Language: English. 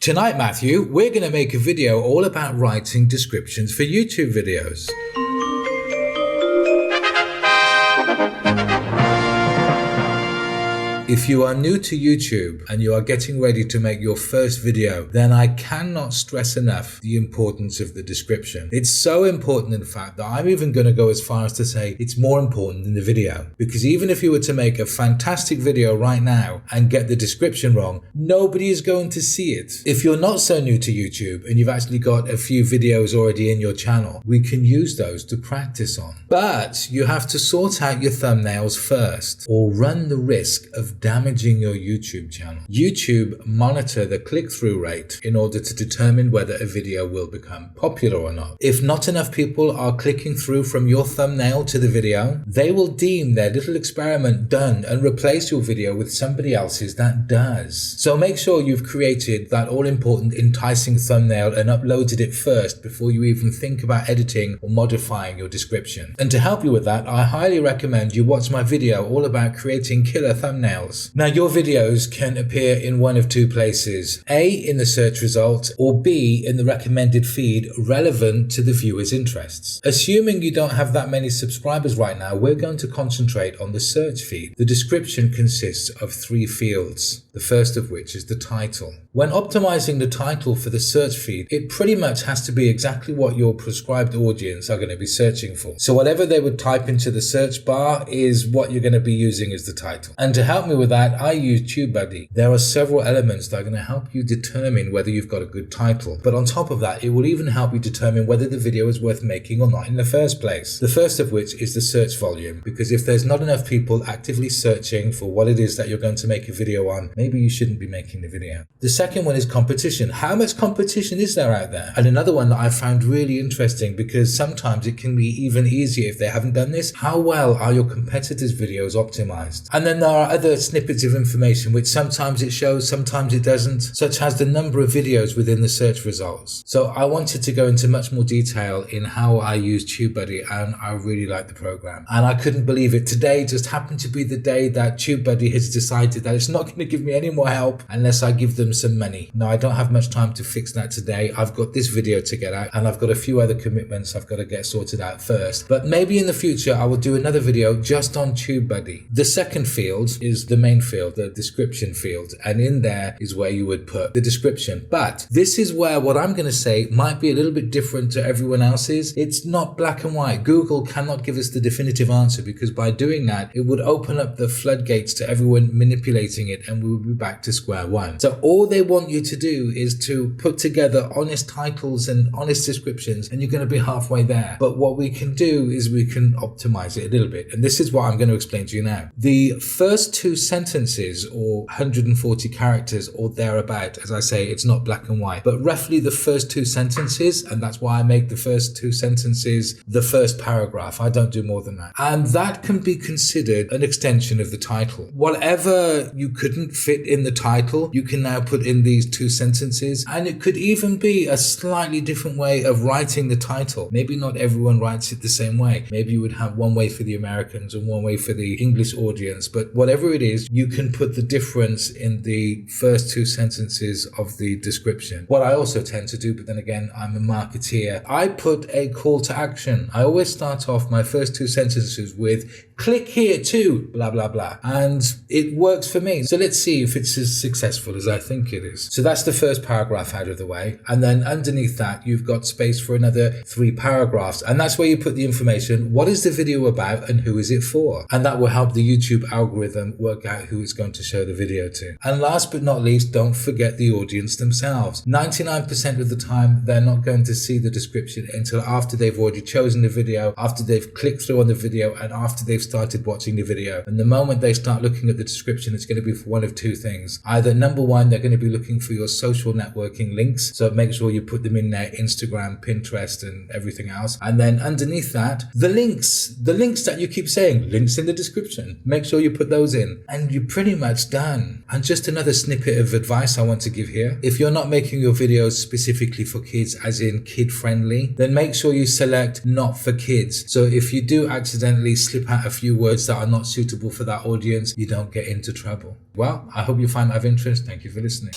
Tonight, Matthew, we're going to make a video all about writing descriptions for YouTube videos. If you are new to YouTube and you are getting ready to make your first video, then I cannot stress enough the importance of the description. It's so important, in fact, that I'm even going to go as far as to say it's more important than the video. Because even if you were to make a fantastic video right now and get the description wrong, nobody is going to see it. If you're not so new to YouTube and you've actually got a few videos already in your channel, we can use those to practice on. But you have to sort out your thumbnails first, or run the risk of damaging your YouTube channel. YouTube monitor the click-through rate in order to determine whether a video will become popular or not. If not enough people are clicking through from your thumbnail to the video, they will deem their little experiment done and replace your video with somebody else's that does. So make sure you've created that all-important enticing thumbnail and uploaded it first before you even think about editing or modifying your description. And to help you with that, I highly recommend you watch my video all about creating killer thumbnails. Now, your videos can appear in one of two places: A, in the search result, or B, in the recommended feed relevant to the viewer's interests. Assuming you don't have that many subscribers right now, we're going to concentrate on the search feed. The description consists of 3 fields, the first of which is the title. When optimizing the title for the search feed, it pretty much has to be exactly what your prescribed audience are going to be searching for. So whatever they would type into the search bar is what you're going to be using as the title. And to help me with that, I use TubeBuddy. There are several elements that are going to help you determine whether you've got a good title. But on top of that, it will even help you determine whether the video is worth making or not in the first place. The first of which is the search volume, because if there's not enough people actively searching for what it is that you're going to make a video on, maybe you shouldn't be making the video. The second one is competition. How much competition is there out there? And another one that I found really interesting, because sometimes it can be even easier if they haven't done this: how well are your competitors' videos optimized? And then there are other snippets of information which sometimes it shows, sometimes it doesn't, such as the number of videos within the search results. So I wanted to go into much more detail in how I use TubeBuddy, and I really like the program. And I couldn't believe it. Today just happened to be the day that TubeBuddy has decided that it's not going to give me any more help unless I give them some money. Now, I don't have much time to fix that today. I've got this video to get out, and I've got a few other commitments I've got to get sorted out first. But maybe in the future I will do another video just on TubeBuddy. The second field is the main field, the description field, and in there is where you would put the description. But this is where what I'm going to say might be a little bit different to everyone else's. It's not black and white. Google cannot give us the definitive answer, because by doing that, it would open up the floodgates to everyone manipulating it, and we would be back to square one. So all they want you to do is to put together honest titles and honest descriptions, and you're going to be halfway there. But what we can do is we can optimize it a little bit, and this is what I'm going to explain to you now. The first 2 sentences, or 140 characters or thereabout, as I say, it's not black and white, but roughly the first 2 sentences, and that's why I make the first 2 sentences the first paragraph. I don't do more than that. And that can be considered an extension of the title. Whatever you couldn't fit in the title, you can now put in these 2 sentences, and it could even be a slightly different way of writing the title. Maybe not everyone writes it the same way. Maybe you would have one way for the Americans and one way for the English audience, but whatever it is, you can put the difference in the first 2 sentences of the description. What I also tend to do, but then again, I'm a marketeer, I put a call to action. I always start off my first 2 sentences with "click here to blah blah blah," and it works for me. So let's see if it's as successful as I think it is. So that's the first paragraph out of the way, and then underneath that you've got space for another 3 paragraphs, and that's where you put the information. What is the video about and who is it for? And that will help the YouTube algorithm work out who it's going to show the video to. And last but not least, don't forget the audience themselves. 99% of the time they're not going to see the description until after they've already chosen the video, after they've clicked through on the video, and after they've started watching the video. And the moment they start looking at the description, it's going to be for one of 2 things. Either number 1, they're going to be looking for your social networking links, so make sure you put them in there: Instagram, Pinterest, and everything else. And then underneath that, the links that you keep saying, links in the description, make sure you put those in, and you're pretty much done. And just another snippet of advice I want to give here: if you're not making your videos specifically for kids, as in kid friendly, then make sure you select not for kids. So if you do accidentally slip out a few words that are not suitable for that audience, you don't get into trouble. Well, I hope you find that of interest. Thank you for listening.